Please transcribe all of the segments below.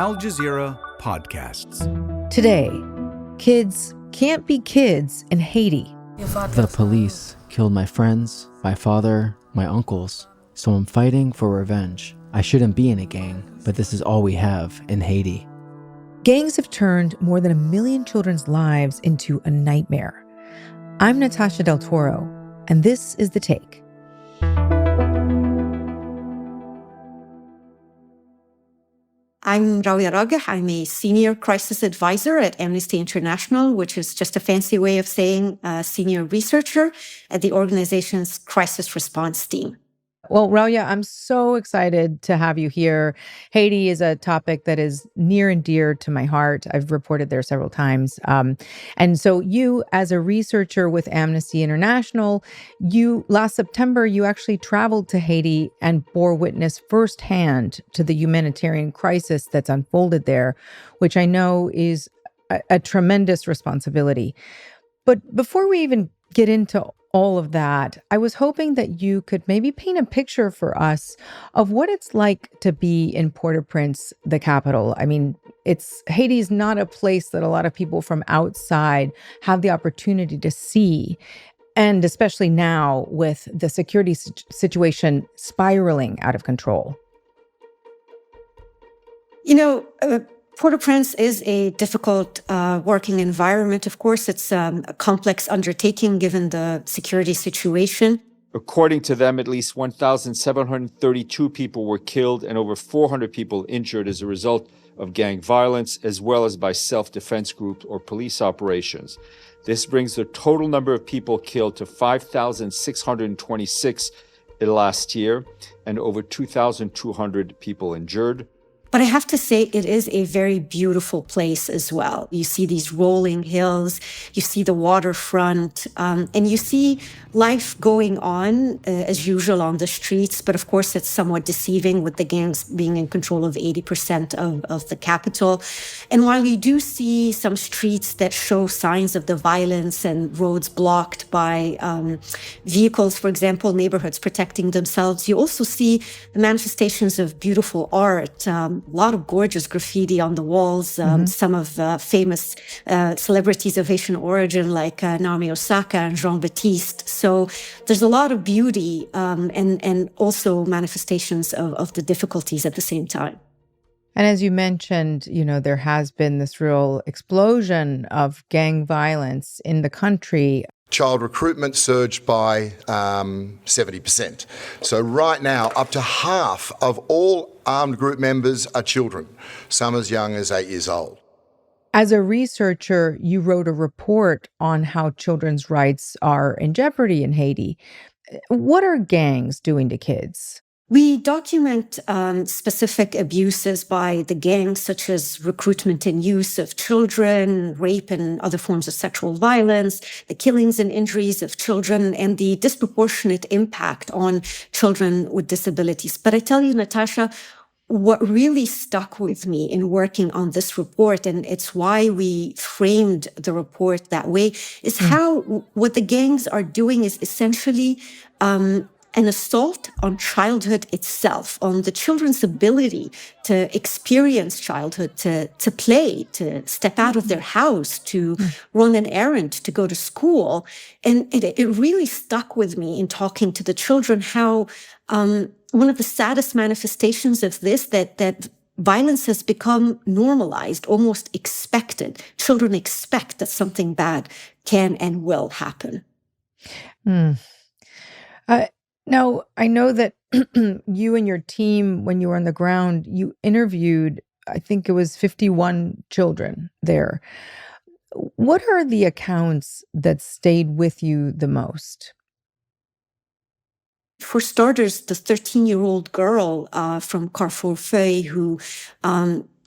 Al Jazeera podcasts. Today, kids can't be kids in Haiti. The police killed my friends, my father, my uncles, so I'm fighting for revenge. I shouldn't be in a gang, but this is all we have in Haiti. Gangs have turned more than 1 million children's lives into a nightmare. I'm Natasha del Toro, and this is The Take. I'm Rawya. I'm a senior crisis advisor at Amnesty International, which is just a fancy way of saying senior researcher at the organization's crisis response team. Well, Rawya, I'm so excited to have you here. Haiti is a topic that is near and dear to my heart. I've reported there several times. And so you, as a researcher with Amnesty International, last September, you actually traveled to Haiti and bore witness firsthand to the humanitarian crisis that's unfolded there, which I know is a tremendous responsibility. But before we even get into all of that, I was hoping that you could maybe paint a picture for us of what it's like to be in Port-au-Prince, the capital. I mean, Haiti's not a place that a lot of people from outside have the opportunity to see. And especially now with the security situation spiraling out of control. Port-au-Prince is a difficult working environment. Of course, it's a complex undertaking given the security situation. According to them, at least 1,732 people were killed and over 400 people injured as a result of gang violence, as well as by self-defense groups or police operations. This brings the total number of people killed to 5,626 last year and over 2,200 people injured. But I have to say, it is a very beautiful place as well. You see these rolling hills, you see the waterfront, and you see life going on as usual on the streets. But of course, it's somewhat deceiving with the gangs being in control of 80% of the capital. And while you do see some streets that show signs of the violence and roads blocked by vehicles, for example, neighborhoods protecting themselves, you also see the manifestations of beautiful art. A lot of gorgeous graffiti on the walls, some of famous celebrities of Haitian origin like Naomi Osaka and Jean-Baptiste. So there's a lot of beauty and also manifestations of the difficulties at the same time. And as you mentioned, there has been this real explosion of gang violence in the country. Child recruitment surged by 70%. So right now, up to half of all armed group members are children, some as young as 8 years old. As a researcher, you wrote a report on how children's rights are in jeopardy in Haiti. What are gangs doing to kids? We document specific abuses by the gangs, such as recruitment and use of children, rape and other forms of sexual violence, the killings and injuries of children, and the disproportionate impact on children with disabilities. But I tell you, Natasha, what really stuck with me in working on this report, and it's why we framed the report that way, is how what the gangs are doing is essentially an assault on childhood itself, on the children's ability to experience childhood, to play, to step out of their house, to run an errand, to go to school. And it really stuck with me in talking to the children how one of the saddest manifestations of this, that violence has become normalized, almost expected. Children expect that something bad can and will happen. Now, I know that you and your team, when you were on the ground, you interviewed, I think it was 51 children there. What are the accounts that stayed with you the most? For starters, the 13-year-old girl from Carrefour-Feuille who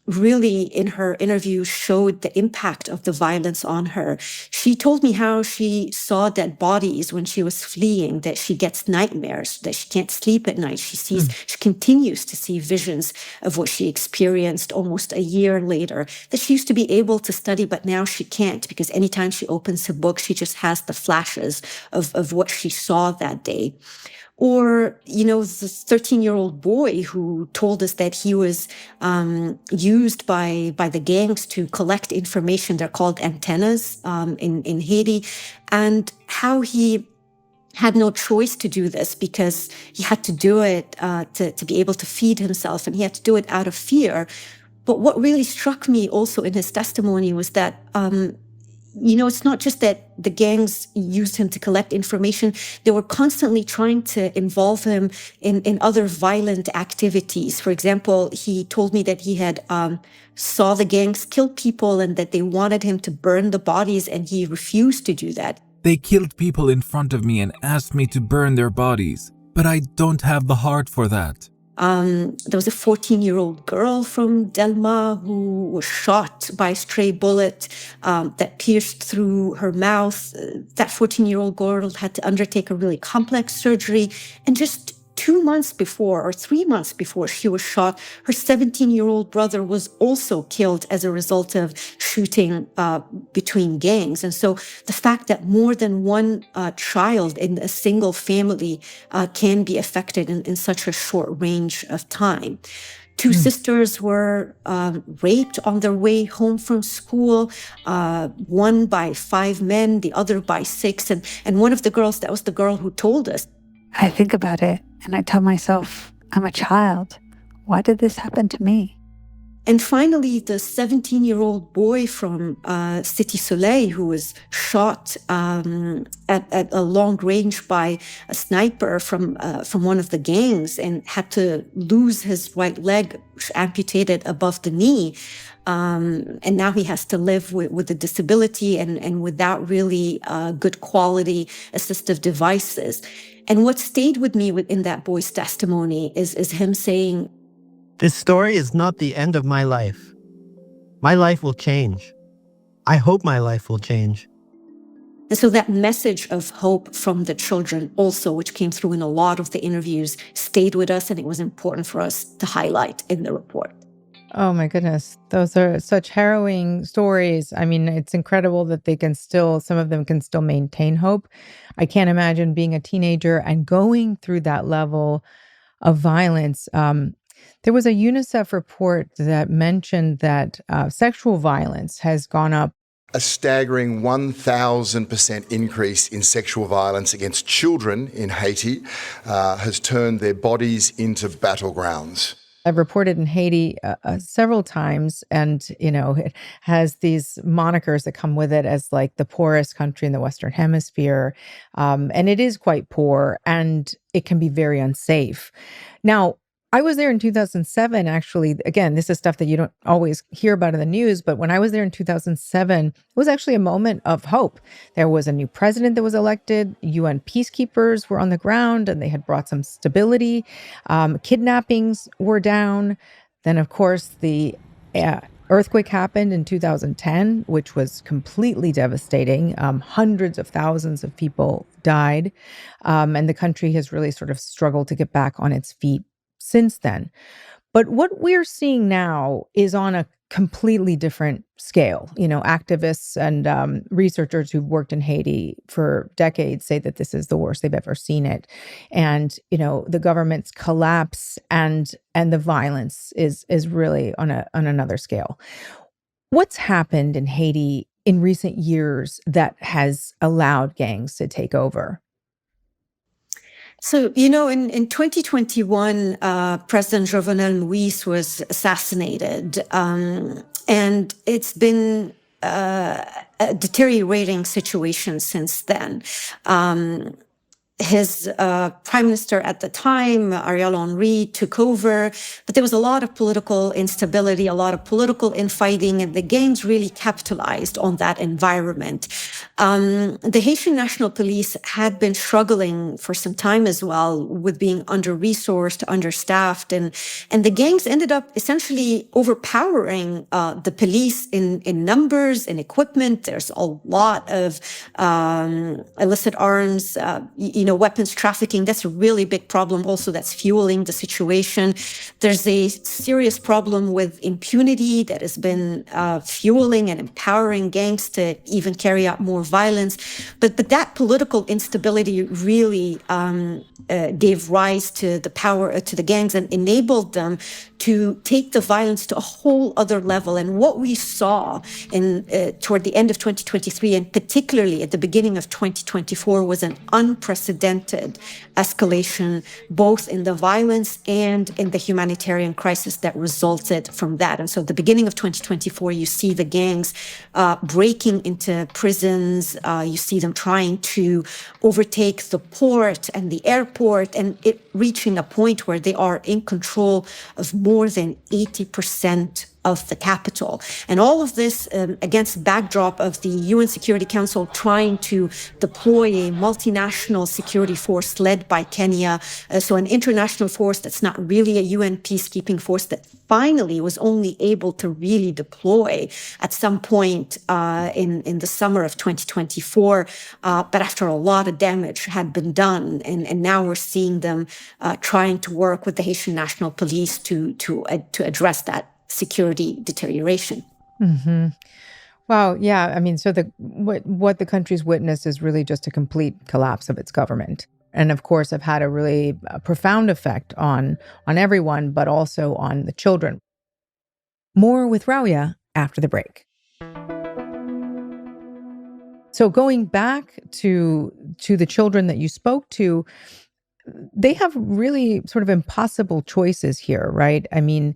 really in her interview showed the impact of the violence on her. She told me how she saw dead bodies when she was fleeing, that she gets nightmares, that she can't sleep at night. She continues to see visions of what she experienced almost a year later, that she used to be able to study, but now she can't, because anytime she opens a book, she just has the flashes of what she saw that day. Or, the 13-year-old boy who told us that he was used by the gangs to collect information. They're called antennas in Haiti, and how he had no choice to do this because he had to do it to be able to feed himself, and he had to do it out of fear. But what really struck me also in his testimony was that it's not just that the gangs used him to collect information. They were constantly trying to involve him in other violent activities. For example, he told me that he had saw the gangs kill people and that they wanted him to burn the bodies, and he refused to do that. They killed people in front of me and asked me to burn their bodies, but I don't have the heart for that. There was a 14-year-old girl from Delma who was shot by a stray bullet that pierced through her mouth. That 14-year-old girl had to undertake a really complex surgery. And just 2 months before, or 3 months before she was shot, her 17-year-old brother was also killed as a result of shooting between gangs. And so the fact that more than one child in a single family can be affected in such a short range of time. Two sisters were raped on their way home from school, one by 5 men, the other by 6. And one of the girls, that was the girl who told us. I think about it and I tell myself, I'm a child. Why did this happen to me? And finally, the 17-year-old boy from Cité Soleil who was shot at a long range by a sniper from one of the gangs and had to lose his right leg, amputated above the knee. And now he has to live with a disability and without really good quality assistive devices. And what stayed with me in that boy's testimony is him saying, "This story is not the end of my life. My life will change. I hope my life will change." And so that message of hope from the children also, which came through in a lot of the interviews, stayed with us, and it was important for us to highlight in the report. Oh my goodness. Those are such harrowing stories. I mean, it's incredible that some of them can still maintain hope. I can't imagine being a teenager and going through that level of violence. There was a UNICEF report that mentioned that sexual violence has gone up. A staggering 1,000% increase in sexual violence against children in Haiti has turned their bodies into battlegrounds. I've reported in Haiti several times, and, it has these monikers that come with it as like the poorest country in the Western Hemisphere. And it is quite poor, and it can be very unsafe. Now, I was there in 2007, actually. Again, this is stuff that you don't always hear about in the news, but when I was there in 2007, it was actually a moment of hope. There was a new president that was elected. UN peacekeepers were on the ground, and they had brought some stability. Kidnappings were down. Then, of course, the earthquake happened in 2010, which was completely devastating. Hundreds of thousands of people died, and the country has really sort of struggled to get back on its feet since then. But what we're seeing now is on a completely different scale. Activists and researchers who've worked in Haiti for decades say that this is the worst they've ever seen it. And, the government's collapse and the violence is really on another scale. What's happened in Haiti in recent years that has allowed gangs to take over? So, in 2021, President Jovenel Moïse was assassinated, and it's been a deteriorating situation since then. His prime minister at the time, Ariel Henry, took over, but there was a lot of political instability, a lot of political infighting, and the gangs really capitalized on that environment. The Haitian National Police had been struggling for some time as well with being under-resourced, understaffed, and the gangs ended up essentially overpowering the police in numbers and equipment. There's a lot of illicit arms, weapons trafficking. That's a really big problem also that's fueling the situation. There's a serious problem with impunity that has been fueling and empowering gangs to even carry out more violence. But that political instability really gave rise to the power to the gangs and enabled them to take the violence to a whole other level. And what we saw toward the end of 2023, and particularly at the beginning of 2024, was an unprecedented escalation, both in the violence and in the humanitarian crisis that resulted from that. And so at the beginning of 2024, you see the gangs breaking into prisons. You see them trying to overtake the port and the airport, and it reaching a point where they are in control of more than 80% of the capital. And all of this against the backdrop of the UN Security Council trying to deploy a multinational security force led by Kenya. So an international force that's not really a UN peacekeeping force that finally was only able to really deploy at some point in the summer of 2024. But after a lot of damage had been done, and now we're seeing them trying to work with the Haitian National Police to address that security deterioration. Mm-hmm. Wow. Yeah. I mean, so what the country's witnessed is really just a complete collapse of its government. And of course, have had a really profound effect on everyone, but also on the children. More with Rawya after the break. So going back to the children that you spoke to, they have really sort of impossible choices here, right? I mean,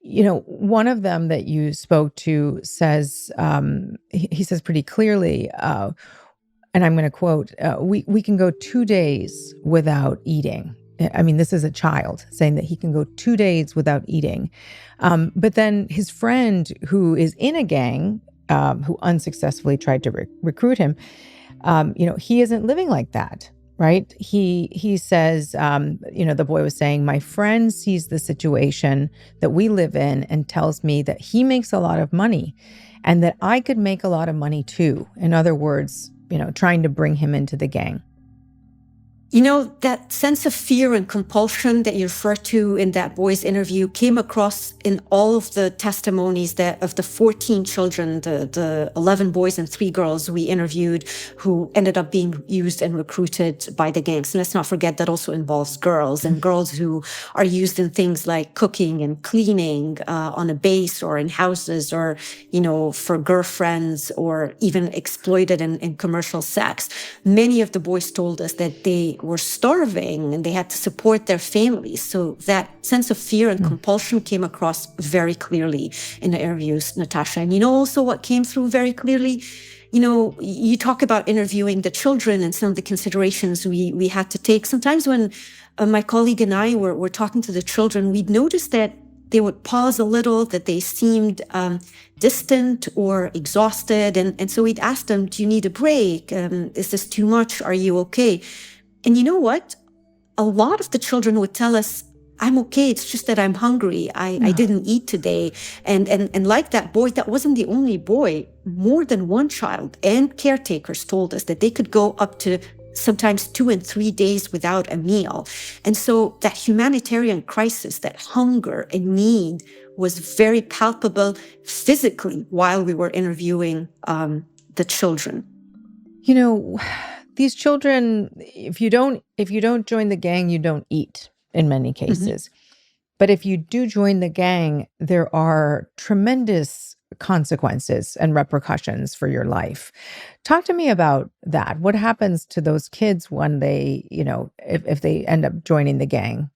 one of them that you spoke to says, he says pretty clearly, and I'm going to quote, we can go 2 days without eating. I mean, this is a child saying that he can go 2 days without eating. But then his friend who is in a gang, who unsuccessfully tried to recruit him, he isn't living like that. Right. He says, the boy was saying, my friend sees the situation that we live in and tells me that he makes a lot of money and that I could make a lot of money too. In other words, trying to bring him into the gang. That sense of fear and compulsion that you refer to in that boy's interview came across in all of the testimonies of the 14 children, the 11 boys and 3 girls we interviewed who ended up being used and recruited by the gangs. And let's not forget that also involves girls, and girls who are used in things like cooking and cleaning on a base or in houses, or, for girlfriends, or even exploited in commercial sex. Many of the boys told us that they were starving and they had to support their families. So that sense of fear and compulsion came across very clearly in the interviews, Natasha. And also what came through very clearly, you talk about interviewing the children and some of the considerations we had to take. Sometimes when my colleague and I were talking to the children, we'd noticed that they would pause a little, that they seemed distant or exhausted. And so we'd ask them, do you need a break? Is this too much? Are you okay? And you know what? A lot of the children would tell us, I'm okay. It's just that I'm hungry. I didn't eat today. And like that boy, that wasn't the only boy. More than one child and caretakers told us that they could go up to sometimes 2 and 3 days without a meal. And so that humanitarian crisis, that hunger and need, was very palpable physically while we were interviewing the children. These children, if you don't join the gang, you don't eat in many cases. Mm-hmm. But if you do join the gang, there are tremendous consequences and repercussions for your life. Talk to me about that. What happens to those kids when they, if they end up joining the gang?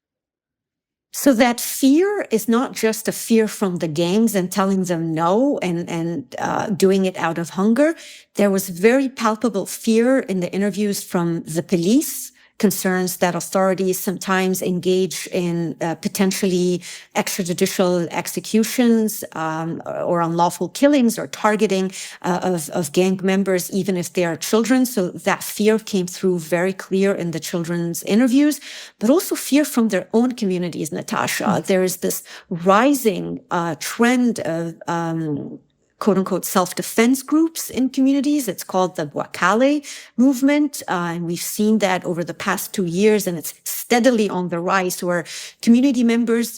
So that fear is not just a fear from the gangs and telling them no and doing it out of hunger. There was very palpable fear in the interviews from the police, concerns that authorities sometimes engage in potentially extrajudicial executions or unlawful killings or targeting of gang members, even if they are children. So that fear came through very clear in the children's interviews, but also fear from their own communities, Natasha. There is this rising trend of quote-unquote self-defense groups in communities. It's called the Bouakale movement, and we've seen that over the past 2 years, and it's steadily on the rise, where community members,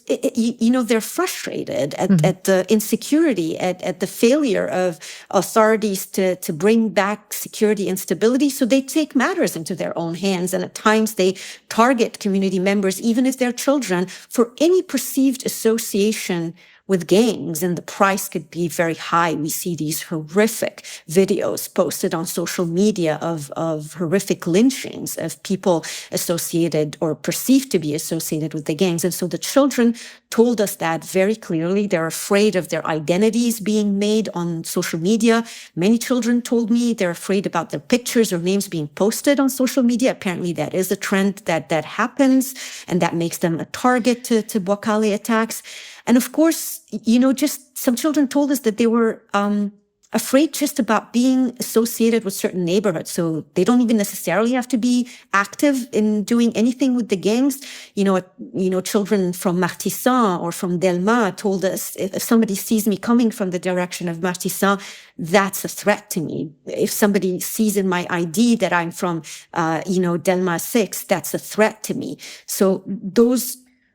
they're frustrated at the insecurity, at the failure of authorities to bring back security and stability, so they take matters into their own hands, and at times they target community members, even if they're children, for any perceived association with gangs, and the price could be very high. We see these horrific videos posted on social media of horrific lynchings of people associated or perceived to be associated with the gangs. And so the children told us that very clearly. They're afraid of their identities being made on social media. Many children told me they're afraid about their pictures or names being posted on social media. Apparently that is a trend that happens, and that makes them a target to Bouakale attacks. And of course, just some children told us that they were afraid just about being associated with certain neighborhoods. So they don't even necessarily have to be active in doing anything with the gangs. Children from Martissan or from Delma told us, if somebody sees me coming from the direction of Martissan, that's a threat to me. If somebody sees in my ID that I'm from, Delma 6, that's a threat to me. So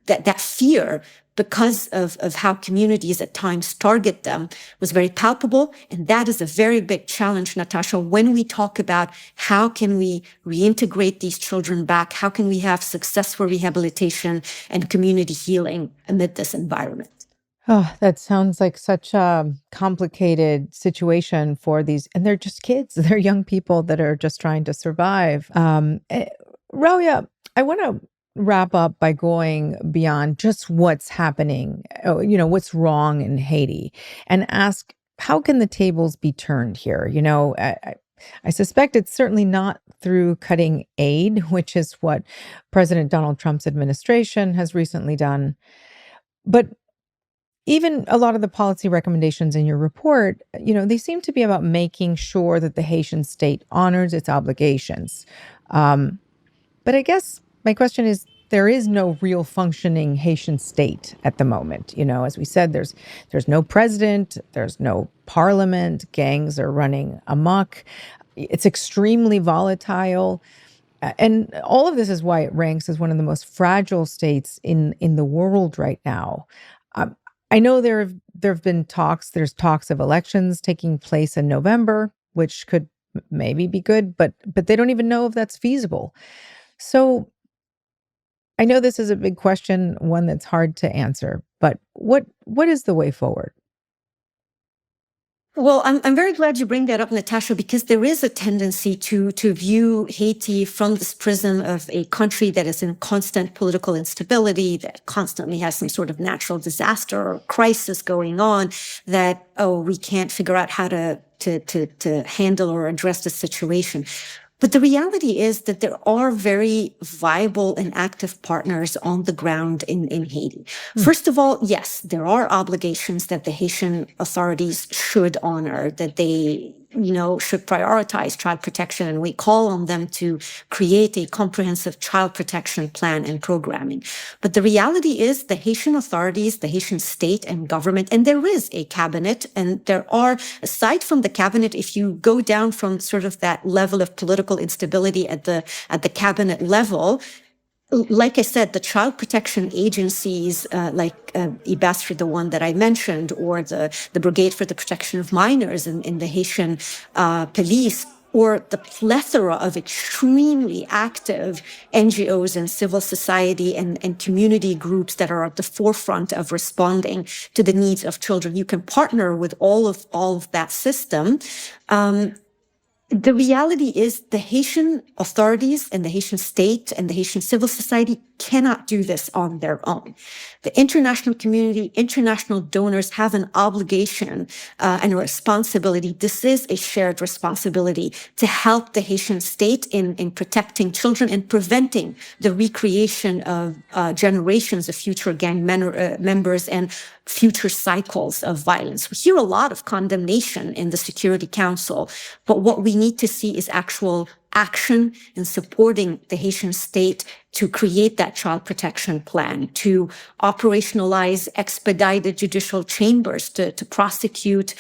that fear, because of how communities at times target them, was very palpable. And that is a very big challenge, Natasha, when we talk about how can we reintegrate these children back, how can we have successful rehabilitation and community healing amid this environment. Oh, that sounds like such a complicated situation for these, and they're just kids. They're young people that are just trying to survive. Rawya, I want to wrap up by going beyond just what's happening, what's wrong in Haiti, and ask, how can the tables be turned here? I suspect it's certainly not through cutting aid, which is what President Donald Trump's administration has recently done. But even a lot of the policy recommendations in your report, they seem to be about making sure that the Haitian state honors its obligations. But I guess my question is, there is no real functioning Haitian state at the moment. As we said, there's no president, there's no parliament, gangs are running amok. It's extremely volatile. And all of this is why it ranks as one of the most fragile states in the world right now. I know there have been talks. There's talks of elections taking place in November, which could maybe be good, but they don't even know if that's feasible. So I know this is a big question, one that's hard to answer, but what is the way forward? Well, I'm very glad you bring that up, Natasha, because there is a tendency to view Haiti from this prism of a country that is in constant political instability, that constantly has some sort of natural disaster or crisis going on, that, we can't figure out how to handle or address the situation. But the reality is that there are very viable and active partners on the ground in Haiti. First of all, yes, there are obligations that the Haitian authorities should honor, that they should prioritize child protection, and we call on them to create a comprehensive child protection plan and programming. But the reality is the Haitian authorities, the Haitian state and government, and there is a cabinet, and there are, aside from the cabinet, if you go down from sort of that level of political instability at the cabinet level, like I said, the child protection agencies, like IBASFR, the one that I mentioned, or the Brigade for the Protection of Minors in the Haitian police, or the plethora of extremely active NGOs and civil society and community groups that are at the forefront of responding to the needs of children. You can partner with all of that system. The reality is the Haitian authorities and the Haitian state and the Haitian civil society cannot do this on their own. The international community, international donors have an obligation and a responsibility. This is a shared responsibility to help the Haitian state in protecting children and preventing the recreation of generations of future gang members and future cycles of violence. We hear a lot of condemnation in the Security Council, but what we need to see is actual action in supporting the Haitian state to create that child protection plan, to operationalize expedited judicial chambers to prosecute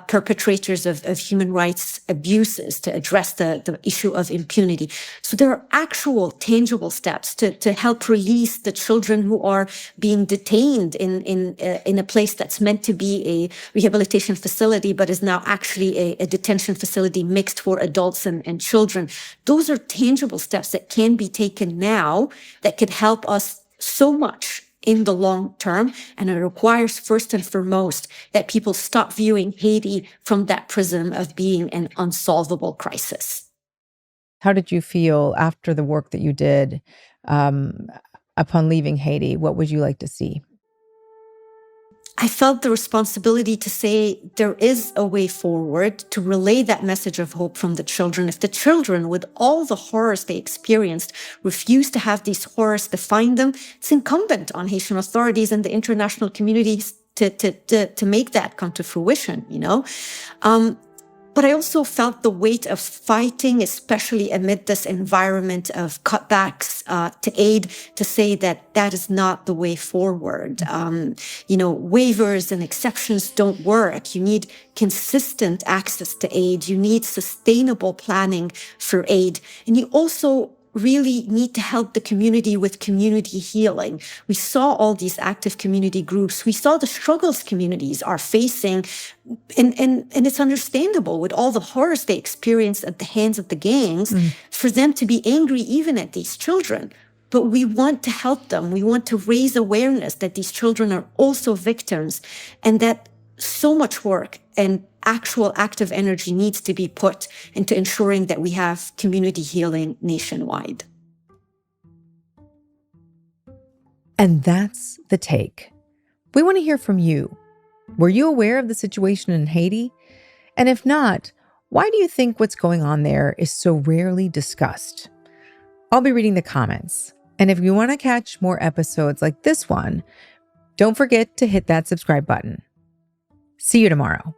perpetrators of human rights abuses, to address the issue of impunity. So there are actual tangible steps to help release the children who are being detained in a place that's meant to be a rehabilitation facility, but is now actually a detention facility mixed for adults and children. Those are tangible steps that can be taken now that could help us so much in the long term. And it requires first and foremost that people stop viewing Haiti from that prism of being an unsolvable crisis. How did you feel after the work that you did upon leaving Haiti? What would you like to see? I felt the responsibility to say there is a way forward, to relay that message of hope from the children. If the children, with all the horrors they experienced, refuse to have these horrors define them, it's incumbent on Haitian authorities and the international communities to make that come to fruition, you know? But I also felt the weight of fighting, especially amid this environment of cutbacks to aid, to say that that is not the way forward. Waivers and exceptions don't work. You need consistent access to aid. You need sustainable planning for aid. And you also really need to help the community with community healing. We saw all these active community groups. We saw the struggles communities are facing, and it's understandable with all the horrors they experienced at the hands of the gangs, for them to be angry even at these children. But we want to help them. We want to raise awareness that these children are also victims, and that so much work and actual active energy needs to be put into ensuring that we have community healing nationwide. And that's the take. We want to hear from you. Were you aware of the situation in Haiti? And if not, why do you think what's going on there is so rarely discussed? I'll be reading the comments. And if you want to catch more episodes like this one, don't forget to hit that subscribe button. See you tomorrow.